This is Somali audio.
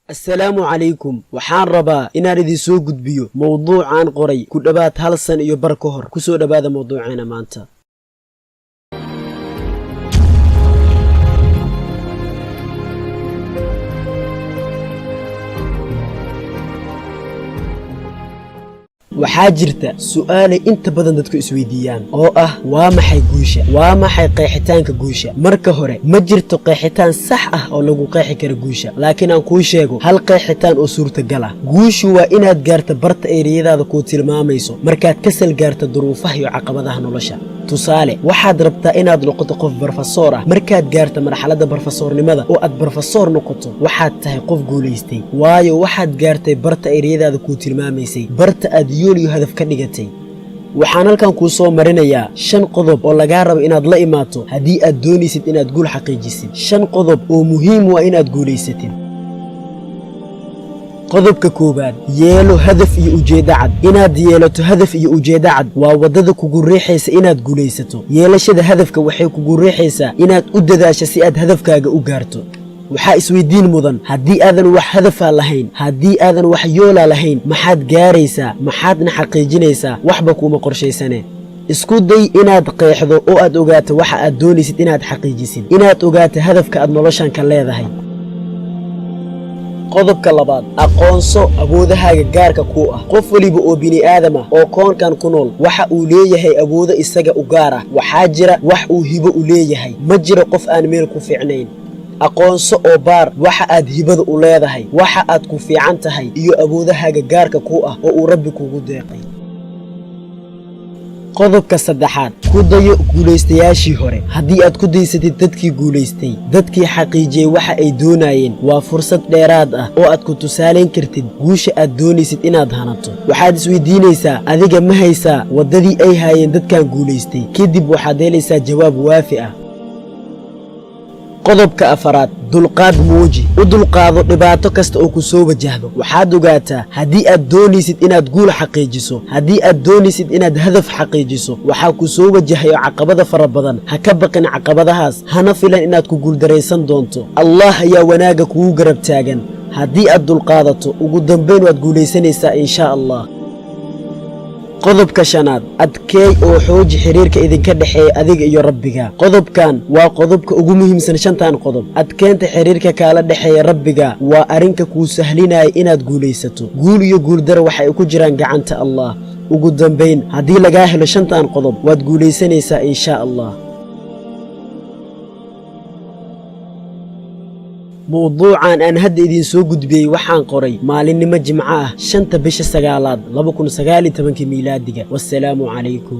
السلام عليكم وحان ربا إنا ردي سو قدبيو موضوع عن قري كدبات هالسن إيو بركهر كسو دبادا موضوعنا مانتا waxaa jirta su'aal inta badan dadku isweydiiyaan oo ah waa maxay guusha waa maxay qeexitaanka guusha marka hore ma jirto qeexitaan sax ah oo lagu qeexi karo guusha laakiin aan ku sheego hal qeexitaan oo suurtagal ah guushu waa inaad gaarto barta eeriyadaada ku tilmaamayso markaad ka sal gaarto duruufaha iyo caqabadaha nolosha tusaale waxaad rabtaa inaad noqoto qof barfasoor ah markaad gaarto marxaladda barfasoornimada oo aad barfasoor noqoto waxaad tahay qof guuleystay waayo waxaad gaartay barta eeriyadaada ku tilmaamaysay barta aad yooliyo hadaf ka dhigatay waxaan halkan ku soo marinayaa 5 qodob oo laga rabo inaad la imaato hadii aad doonaysid inaad guul xaqiijisid 5 qodob oo muhiim ah inaad guuleysatid qodobka koobaad yeelo hadaf iyo ujeedo cad inaad yeelato hadaf iyo ujeedo cad waa wadada kugu riixaysa inaad guuleysato yeelashada hadafka waxay kugu riixaysaa inaad u dadaasho si aad hadafkaaga u gaarto waxaa isweydiin mudan haddii aadan wax hadafa lahayn haddii aadan wax yoola lahayn maxaad gaaraysaa maxaadna xaqiijinaysaa waxba kuma qorshaysane isku day inaad qeexdo oo aad ogaato waxa aad doonaysid inaad xaqiijisid inaad ogaato hadafka aad noloshan ka leedahay qodobka labaad aqoonso awoodahaaga gaarka ku ah qof waliba oo bini aadam ah oo koonkan ku nool waxa uu leeyahay awoodo isaga u gaar ah waxaa jira wax uu hibo u leeyahay ma jiro qof aan meel ku fiicnayn aqoonso oo baar waxa aad hibada u leedahay waxa aad ku fiican tahay iyo awoodahaaga gaarka ku ah oo uu Rabbi kugu deeqay qodobka saddexaad ku dayo guuleystayaashii hore haddii aad ku daysatid dadkii guuleystay dadkii xaqiijiyay waxa ay doonayeen waa fursad dheeraad ah oo aad ku tusaaleyn kartid guusha aad doonaysid inaad hanato waxaad isweydiinaysaa adiga ma haysaa wadadii ay haayeen dadkan guuleystay kadib waxaad helaysaa jawaab waafi ah qodobka afaraad dulqaad muuji u dulqaado dhibaato kasta oo ku soo wajahdo waxaad ogaataa haddii aad doonaysid inaad guul xaqiijiso haddii aad doonaysid inaad hadaf xaqiijiso waxaa ku soo wajahayo caqabada fara badan ha ka baqin caqabadahaas hana filan inaad ku guuldaraysan doonto Allah ayaa wanaaga kugu garab taagan haddii aad dulqaadato ugu dambeyn waad guuleysanaysaa insha Allah qodobka shanaad adkeey oo xooji xiriirka idinka dhaxeeya adiga iyo Rabbiga qodobkan waa qodobka ugu muhiimsan 5tan qodob adkeenta xiriirka kala dhaxeeya Rabbiga waa arinka ku sahlinaya inaad guuleysato guul iyo guul dar waxay ku jiraan gacanta Allah ugu dambeyn hadii laga helo 5tan qodob waad guuleysanaysaa insha Allah موضوعاً أن هدي إذن سو قدبي وحان قري مالين نما جمعاه 5 بش 9 2019 ميلادية والسلام عليكم